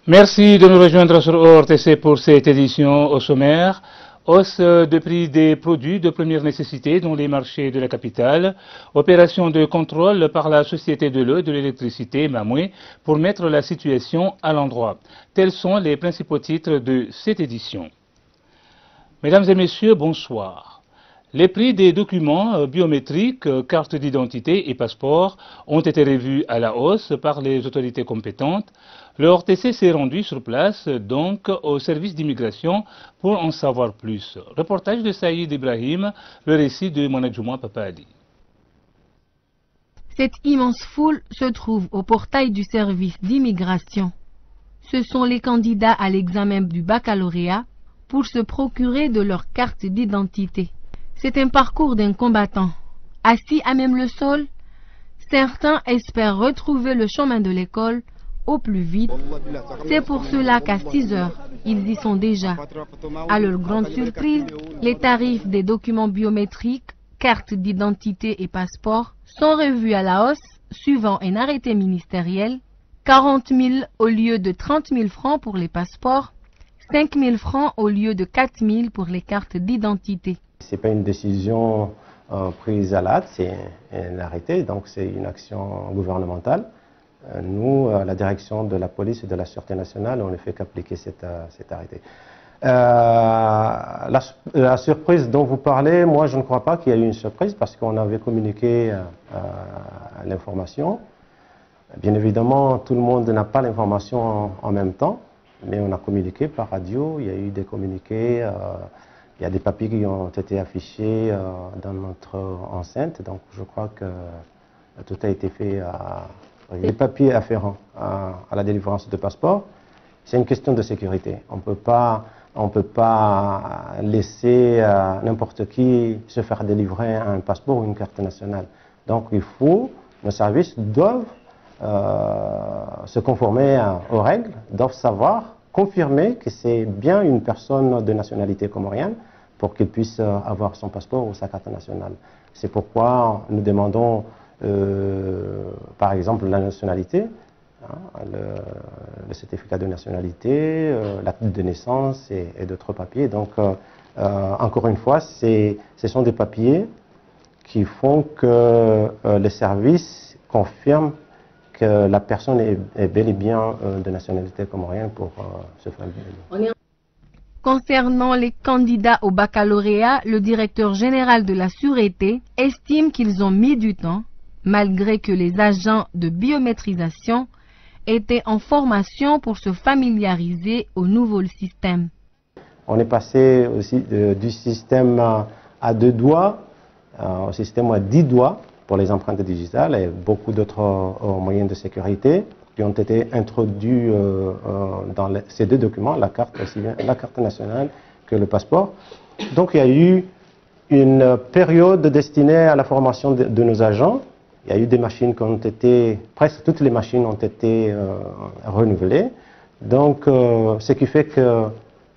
Merci de nous rejoindre sur ORTC pour cette édition au sommaire. Hausse de prix des produits de première nécessité dans les marchés de la capitale. Opération de contrôle par la Société de l'eau et de l'électricité, Mamoué, pour mettre la situation à l'endroit. Tels sont les principaux titres de cette édition. Mesdames et messieurs, bonsoir. Les prix des documents biométriques, cartes d'identité et passeports ont été revus à la hausse par les autorités compétentes. Le RTC s'est rendu sur place, donc, au service d'immigration pour en savoir plus. Reportage de Saïd Ibrahim, le récit de Monadjouma Papa Ali. Cette immense foule se trouve au portail du service d'immigration. Ce sont les candidats à l'examen du baccalauréat pour se procurer de leur carte d'identité. C'est un parcours d'un combattant. Assis à même le sol, certains espèrent retrouver le chemin de l'école au plus vite. C'est pour cela qu'à 6 heures, ils y sont déjà. À leur grande surprise, les tarifs des documents biométriques, cartes d'identité et passeports sont revus à la hausse suivant un arrêté ministériel. 40 000 au lieu de 30 000 francs pour les passeports, 5 000 francs au lieu de 4 000 pour les cartes d'identité. Ce n'est pas une décision prise à la hâte, c'est un arrêté, donc c'est une action gouvernementale. Nous, la direction de la police et de la Sûreté nationale, on ne fait qu'appliquer cet arrêté. La surprise dont vous parlez, moi je ne crois pas qu'il y ait eu une surprise parce qu'on avait communiqué l'information. Bien évidemment, tout le monde n'a pas l'information en même temps, mais on a communiqué par radio, il y a eu des communiqués. Il y a des papiers qui ont été affichés dans notre enceinte, donc je crois que tout a été fait. Les papiers afférents à la délivrance de passeport, c'est une question de sécurité. On ne peut pas laisser n'importe qui se faire délivrer un passeport ou une carte nationale. Donc nos services doivent se conformer aux règles, doivent savoir confirmer que c'est bien une personne de nationalité comorienne pour qu'il puisse avoir son passeport ou sa carte nationale. C'est pourquoi nous demandons, par exemple, la nationalité, le certificat de nationalité, l'acte de naissance et d'autres papiers. Donc, encore une fois, ce sont des papiers qui font que les services confirment que la personne est bel et bien de nationalité comorienne pour se faire délivrer. Concernant les candidats au baccalauréat, le directeur général de la Sûreté estime qu'ils ont mis du temps, malgré que les agents de biométrisation étaient en formation pour se familiariser au nouveau système. On est passé aussi du système à 2 doigts au système à 10 doigts pour les empreintes digitales et beaucoup d'autres moyens de sécurité qui ont été introduits dans ces 2 documents, la carte nationale que le passeport. Donc il y a eu une période destinée à la formation de nos agents. Il y a eu des machines qui ont été, presque toutes les machines ont été renouvelées. Donc ce qui fait que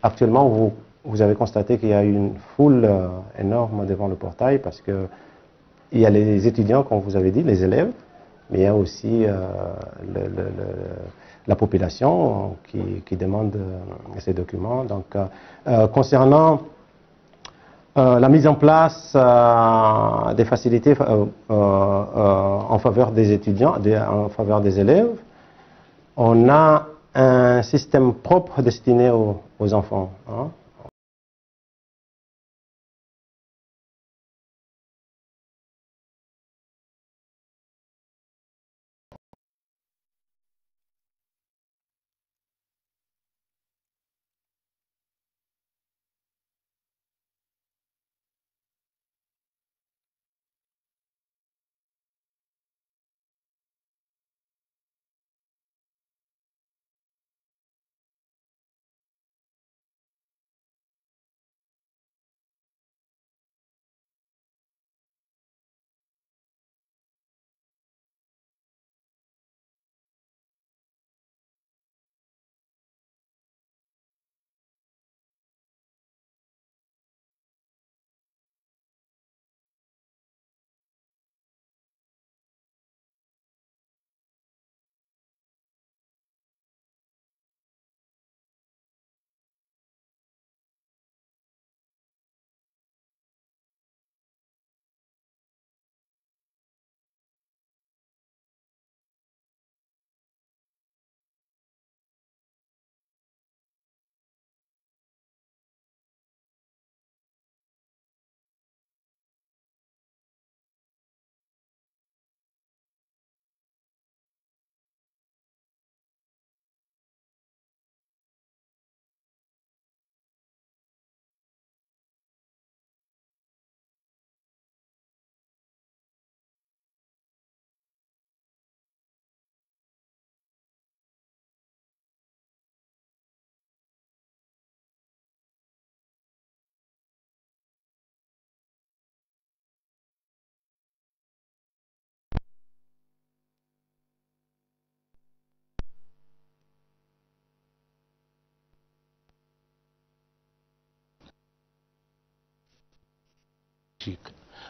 actuellement vous avez constaté qu'il y a une foule énorme devant le portail parce que il y a les étudiants, comme vous avez dit, les élèves, mais il y a aussi la population qui demande ces documents. Donc, concernant la mise en place des facilités en faveur des étudiants, en faveur des élèves, on a un système propre destiné aux enfants. Hein.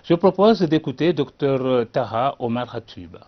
Je propose d'écouter Dr Taha Omar Hatoub.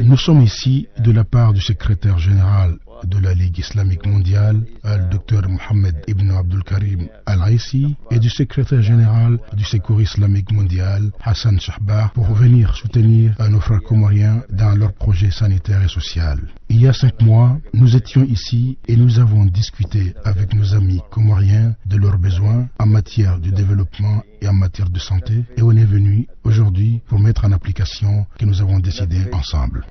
Nous sommes ici de la part du secrétaire général de la Ligue islamique mondiale, le Dr Mohamed Ibn Abdul Karim Al-Aissi, et du secrétaire général du Secours islamique mondial, Hassan Shahbah, pour venir soutenir nos frères comoriens dans leur projet sanitaire et social. Il y a 5 mois, nous étions ici et nous avons discuté avec nos amis comoriens de leurs besoins en matière de développement et en matière de santé, et on est venu aujourd'hui pour mettre en application ce que nous avons décidé ensemble.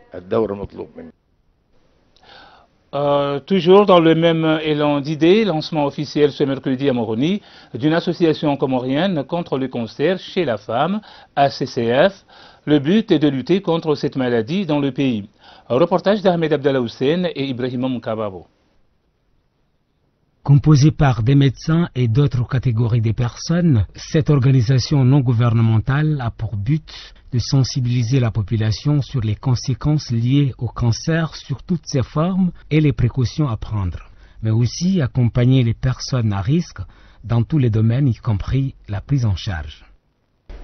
Toujours dans le même élan d'idées, lancement officiel ce mercredi à Moroni d'une association comorienne contre le cancer chez la femme, ACCF. Le but est de lutter contre cette maladie dans le pays. Un reportage d'Ahmed Abdallah Hussein et Ibrahima Moukababo. Composée par des médecins et d'autres catégories de personnes, cette organisation non gouvernementale a pour but de sensibiliser la population sur les conséquences liées au cancer sous toutes ses formes et les précautions à prendre, mais aussi accompagner les personnes à risque dans tous les domaines, y compris la prise en charge.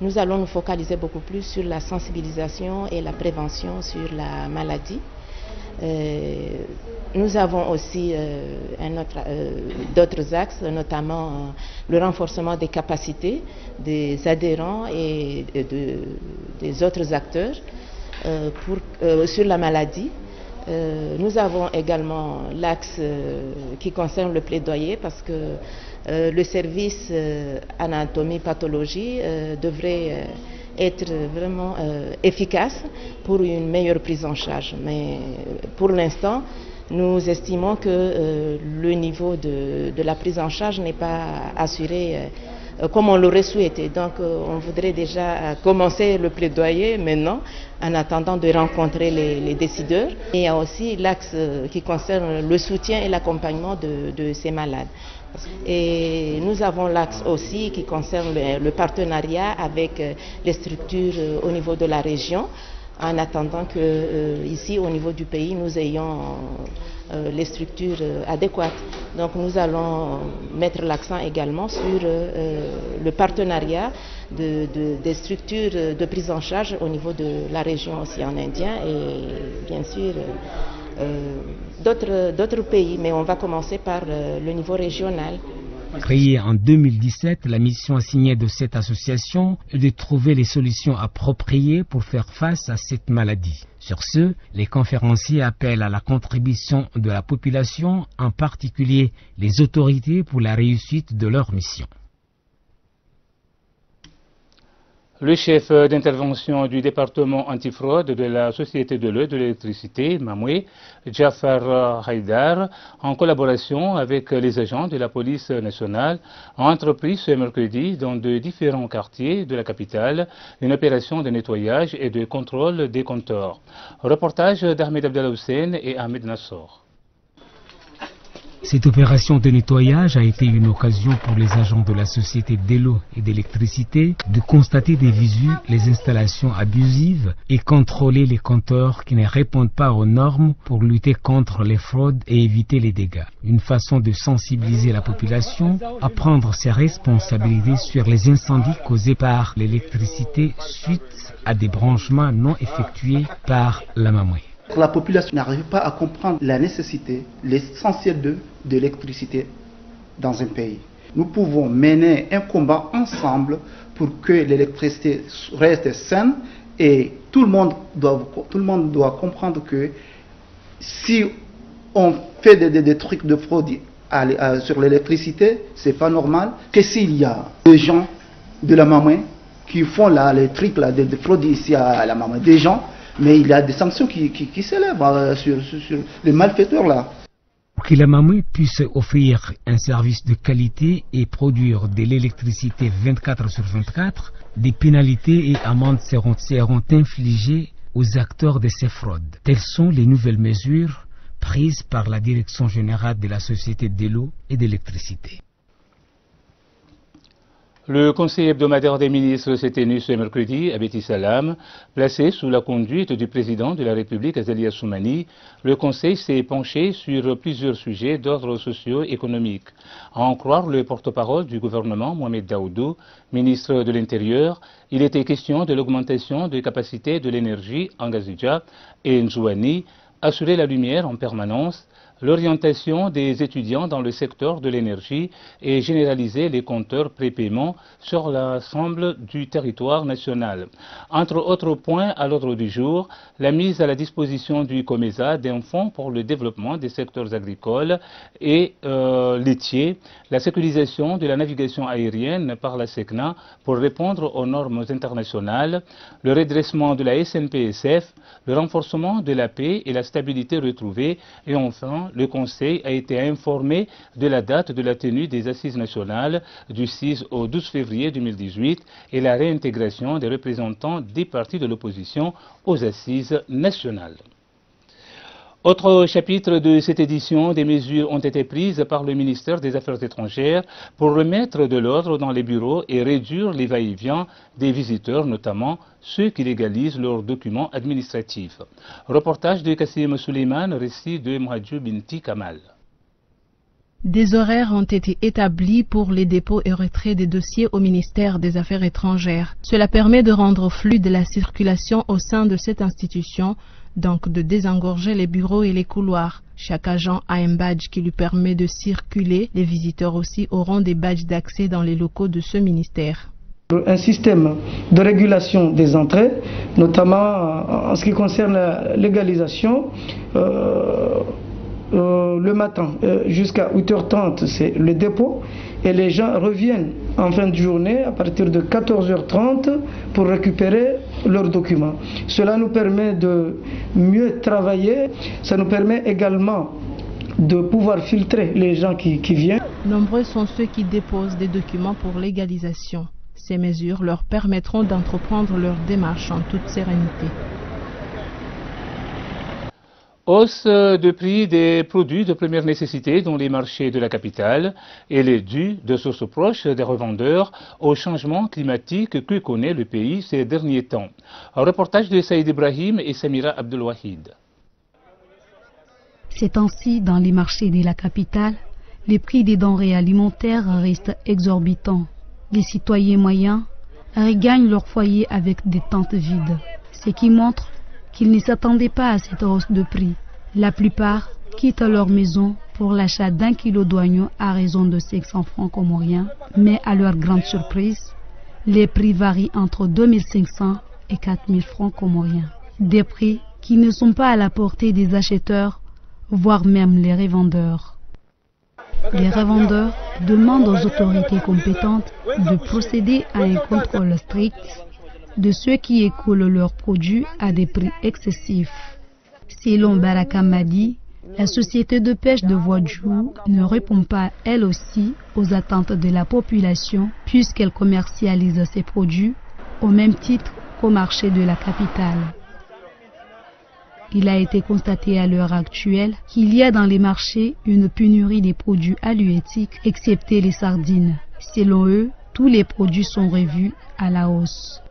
Nous allons nous focaliser beaucoup plus sur la sensibilisation et la prévention sur la maladie. Nous avons aussi d'autres axes, notamment le renforcement des capacités des adhérents et des autres acteurs sur la maladie. Nous avons également l'axe qui concerne le plaidoyer, parce que le service anatomie-pathologie devrait être vraiment efficace pour une meilleure prise en charge. Mais pour l'instant, nous estimons que le niveau de la prise en charge n'est pas assuré comme on l'aurait souhaité. Donc on voudrait déjà commencer le plaidoyer maintenant, en attendant de rencontrer les décideurs. Et il y a aussi l'axe qui concerne le soutien et l'accompagnement de ces malades. Et nous avons l'axe aussi qui concerne le partenariat avec les structures au niveau de la région, en attendant que ici au niveau du pays nous ayons les structures adéquates. Donc nous allons mettre l'accent également sur le partenariat des structures de prise en charge au niveau de la région aussi en Indien, et bien sûr d'autres pays, mais on va commencer par le niveau régional. Créée en 2017, la mission assignée de cette association est de trouver les solutions appropriées pour faire face à cette maladie. Sur ce, les conférenciers appellent à la contribution de la population, en particulier les autorités, pour la réussite de leur mission. Le chef d'intervention du département antifraude de la Société de l'eau et de l'électricité, Mamoué, Jafar Haïdar, en collaboration avec les agents de la police nationale, a entrepris ce mercredi dans de différents quartiers de la capitale une opération de nettoyage et de contrôle des compteurs. Reportage d'Ahmed Abdallah Hussein et Ahmed Nassor. Cette opération de nettoyage a été une occasion pour les agents de la Société de l'eau et d'électricité de constater des visu les installations abusives et contrôler les compteurs qui ne répondent pas aux normes pour lutter contre les fraudes et éviter les dégâts. Une façon de sensibiliser la population à prendre ses responsabilités sur les incendies causés par l'électricité suite à des branchements non effectués par la Mamoué. La population n'arrive pas à comprendre la nécessité, l'essentiel de l'électricité dans un pays. Nous pouvons mener un combat ensemble pour que l'électricité reste saine, et tout le monde doit comprendre que si on fait des trucs de fraude sur l'électricité, c'est pas normal. Que s'il y a des gens de la Mamoué qui font les trucs de fraude ici à la Mamoué, des gens, mais il y a des sanctions qui s'élèvent sur les malfaiteurs là. Pour que la Mamoué puisse offrir un service de qualité et produire de l'électricité 24/24, des pénalités et amendes seront infligées aux acteurs de ces fraudes. Telles sont les nouvelles mesures prises par la Direction générale de la Société de l'eau et d'électricité. Le Conseil hebdomadaire des ministres s'est tenu ce mercredi à Beti Salam. Placé sous la conduite du président de la République, Azali Assoumani, le Conseil s'est penché sur plusieurs sujets d'ordre socio-économique. À en croire le porte-parole du gouvernement, Mohamed Daoudou, ministre de l'Intérieur, il était question de l'augmentation des capacités de l'énergie en Ngazidja et Nzouani, assurer la lumière en permanence, l'orientation des étudiants dans le secteur de l'énergie et généraliser les compteurs prépaiement sur l'ensemble du territoire national. Entre autres points à l'ordre du jour, la mise à la disposition du COMESA d'un fonds pour le développement des secteurs agricoles et laitiers, la sécurisation de la navigation aérienne par la SECNA pour répondre aux normes internationales, le redressement de la SNPSF, le renforcement de la paix et la stabilité retrouvée et enfin le Conseil a été informé de la date de la tenue des Assises nationales du 6 au 12 février 2018 et la réintégration des représentants des partis de l'opposition aux Assises nationales. Autre chapitre de cette édition, des mesures ont été prises par le ministère des Affaires étrangères pour remettre de l'ordre dans les bureaux et réduire les va-et-vient des visiteurs, notamment ceux qui légalisent leurs documents administratifs. Reportage de Kassim Suleiman, récit de Mouhadjou Binti Kamal. Des horaires ont été établis pour les dépôts et retraits des dossiers au ministère des Affaires étrangères. Cela permet de rendre fluide la circulation au sein de cette institution, donc de désengorger les bureaux et les couloirs. Chaque agent a un badge qui lui permet de circuler. Les visiteurs aussi auront des badges d'accès dans les locaux de ce ministère. Un système de régulation des entrées, notamment en ce qui concerne la légalisation. Le matin jusqu'à 8h30 c'est le dépôt et les gens reviennent en fin de journée à partir de 14h30 pour récupérer leurs documents. Cela nous permet de mieux travailler, ça nous permet également de pouvoir filtrer les gens qui viennent. Nombreux sont ceux qui déposent des documents pour légalisation. Ces mesures leur permettront d'entreprendre leur démarche en toute sérénité. Hausse de prix des produits de première nécessité dans les marchés de la capitale. Elle est due de sources proches des revendeurs au changement climatique que connaît le pays ces derniers temps. Un reportage de Saïd Ibrahim et Samira Abdelwahid. Ces temps-ci, dans les marchés de la capitale, les prix des denrées alimentaires restent exorbitants. Les citoyens moyens regagnent leur foyer avec des tentes vides, ce qui montre qu'ils ne s'attendaient pas à cette hausse de prix. La plupart quittent leur maison pour l'achat d'un kilo d'oignons à raison de 500 francs comoriens, mais à leur grande surprise, les prix varient entre 2500 et 4000 francs comoriens. Des prix qui ne sont pas à la portée des acheteurs, voire même les revendeurs. Les revendeurs demandent aux autorités compétentes de procéder à un contrôle strict de ceux qui écoulent leurs produits à des prix excessifs. Selon Baraka Madi, la société de pêche de Wadjou ne répond pas elle aussi aux attentes de la population puisqu'elle commercialise ses produits au même titre qu'au marché de la capitale. Il a été constaté à l'heure actuelle qu'il y a dans les marchés une pénurie des produits halieutiques excepté les sardines. Selon eux, tous les produits sont revus à la hausse.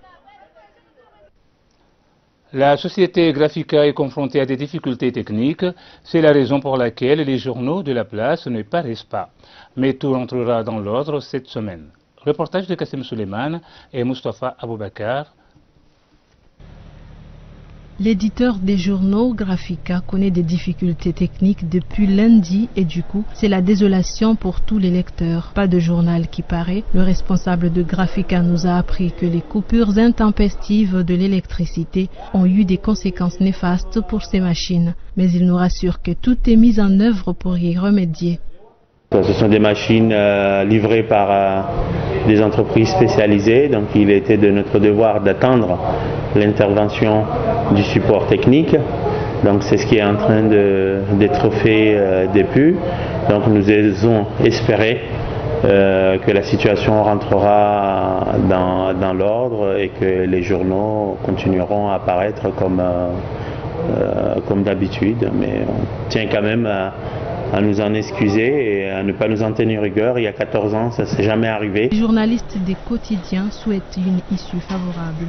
La société Graphica est confrontée à des difficultés techniques. C'est la raison pour laquelle les journaux de la place ne paraissent pas. Mais tout rentrera dans l'ordre cette semaine. Reportage de Kassim Suleiman et Mustafa Aboubakar. L'éditeur des journaux Graphica connaît des difficultés techniques depuis lundi et du coup, c'est la désolation pour tous les lecteurs. Pas de journal qui paraît. Le responsable de Graphica nous a appris que les coupures intempestives de l'électricité ont eu des conséquences néfastes pour ces machines. Mais il nous rassure que tout est mis en œuvre pour y remédier. Ce sont des machines livrées par des entreprises spécialisées, donc il était de notre devoir d'attendre l'intervention du support technique. Donc c'est ce qui est en train d'être fait depuis. Donc nous avons espéré que la situation rentrera dans l'ordre et que les journaux continueront à apparaître comme d'habitude. Mais on tient quand même à nous en excuser et à ne pas nous en tenir rigueur. Il y a 14 ans, ça ne s'est jamais arrivé. Les journalistes des quotidiens souhaitent une issue favorable.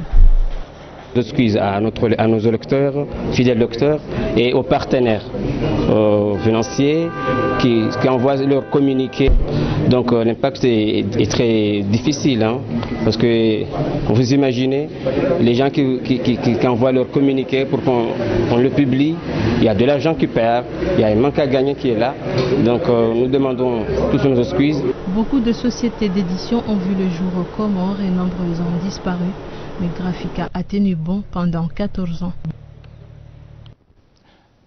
Excuse à nos lecteurs, fidèles lecteurs et aux partenaires financiers qui envoient leur communiqué. Donc l'impact est très difficile, hein, parce que vous imaginez les gens qui envoient leur communiqué pour qu'on le publie, il y a de l'argent qui perd, il y a un manque à gagner qui est là. Donc nous demandons toutes nos excuses. Beaucoup de sociétés d'édition ont vu le jour aux Comores et nombreuses ont disparu. Mais Graphica a tenu bon pendant 14 ans.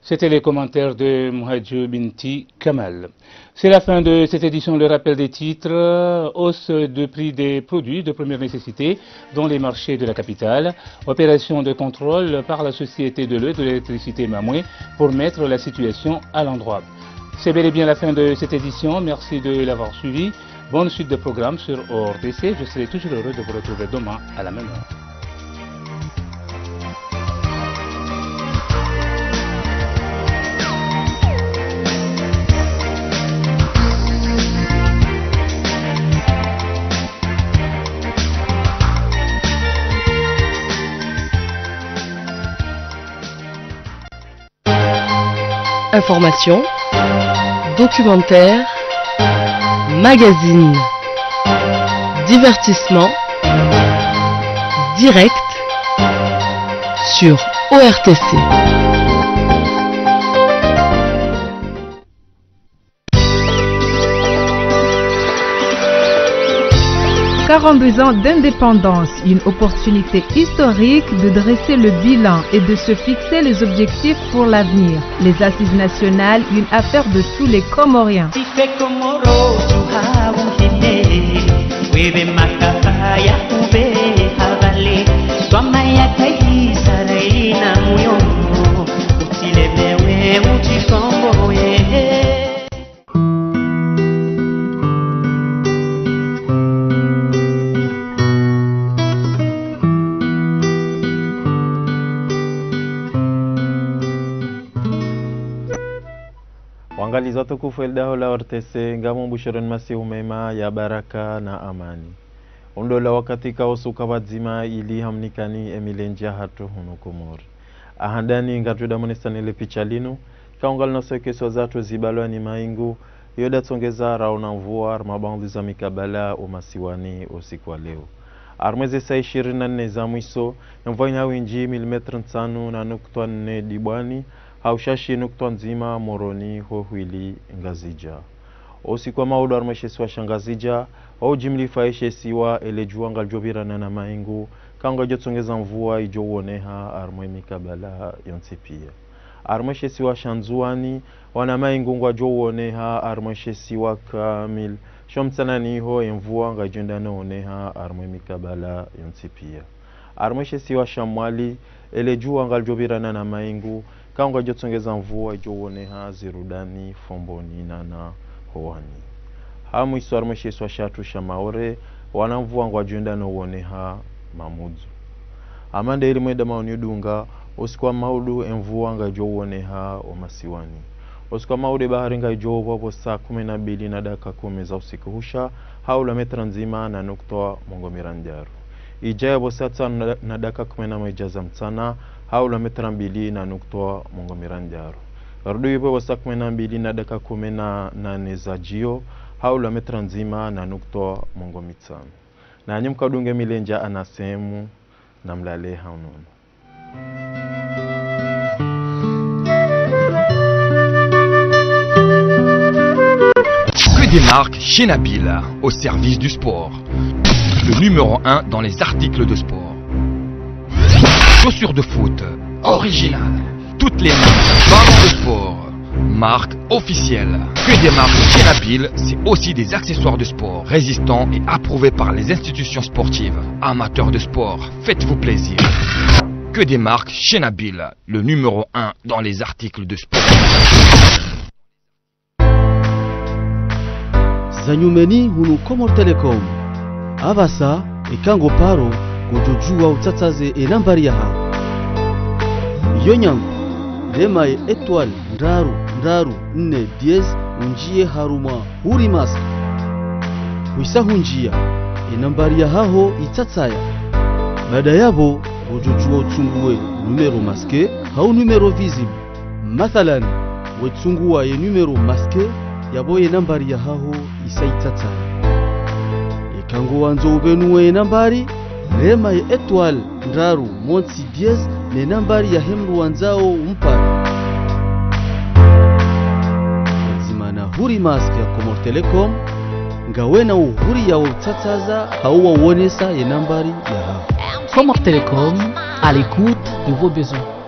C'était les commentaires de Mouhadjou Binti Kamal. C'est la fin de cette édition. Le rappel des titres: hausse de prix des produits de première nécessité dans les marchés de la capitale. Opération de contrôle par la société de l'eau et de l'électricité Mamoué pour mettre la situation à l'endroit. C'est bel et bien la fin de cette édition. Merci de l'avoir suivi. Bonne suite de programme sur ORTC. Je serai toujours heureux de vous retrouver demain à la même heure. Information, documentaire, magazine, divertissement, direct sur ORTC. « 42 ans d'indépendance, une opportunité historique de dresser le bilan et de se fixer les objectifs pour l'avenir. Les assises nationales, une affaire de tous les Comoriens. Waangalizi watukufu eldaho la ORTC ngamu bushoron masihu mema ya baraka na amani. Ondola wakati kaosuka wadzima ili hamnikani emilenja hatu hunu Komori. Ahandani ngatuda monestanile picha linu kaungal nosekeso zatu zibalwani maingu yoda tsongeza rauna mvua armabandi za mikabala umasiwani usiku wa leo. Armweze saa 24 za mwiso mvua inawinji milimetri 5 na nukta 4 dibwani haushashi nukta nzima moroni hohwili ngazija. Usiku maudo armeshesiwa shangazija au jimli faishesiwa elejua ngaljobira na maingu kanga jotsongeza mvua ijowoneha armwe mikabala yontipia. Armeshesiwa shanzuani wana maingu ngwajowoneha armeshesiwa kamil shomtsanani ho mvua ngajenda naoneha armwe mikabala yontipia. Armeshesiwa shamwali elejua ngaljobira na maingu kanga jotsongeza mvua ijowoneha zirudani fomboni nana hoani. Hamu isu armesheswa shatu shamaore wanamvua ngwajenda naoneha mamudu. Amanda ili mweda mauniudunga usikwa maudu mvua ngajowoneha omasiwani. Usikwa maude bahari ngajowo wapo saa 12 na dakika 10 za usiku husha haula metra nzima na nukta mongomiranjaru. Ijaya bosatsa na dakika 11 za mtana haula metra 2 na nukta mongomiranjaru. Rudu yupo saa 12 na dakika 18 za jio haula metra nzima na nukta mongomitano. Na nyumka dunge milenja anasemu na mlale haunono. Que des marques chez Nabil au service du sport. Le numéro 1 dans les articles de sport. Chaussures de foot, originales. Toutes les marques, ballons de sport. Marque officielle. Que des marques chez Nabil, c'est aussi des accessoires de sport résistants et approuvés par les institutions sportives. Amateurs de sport, faites-vous plaisir. Que des marques chez Nabil, le numéro 1 dans les articles de sport. Zanyumeni hunu Comor Telecom. Avasa ekango paro kujojua utsatsaze enambari yaha. Yonyangu Demaye étoile ndaru 4 10 unjie haruma huri mask huisa hunjia nambari ya haho itatsaya baada yabo ujojua uchungue numero maske au numero visible mathalan wechungua ye numero maske yabo ye nambari ya haho isa itatsaya ekango wanzo ubenuwe nambari rema ye etoile ndaru monsi 10 ne nambari ya hemru wanzao umpara zimana huri mask ya Comore Telecom ngawena uhuri ya utataza hauwa uonesa ye nambari ya haho. Comore Telecom, à l'écoute de vos besoins.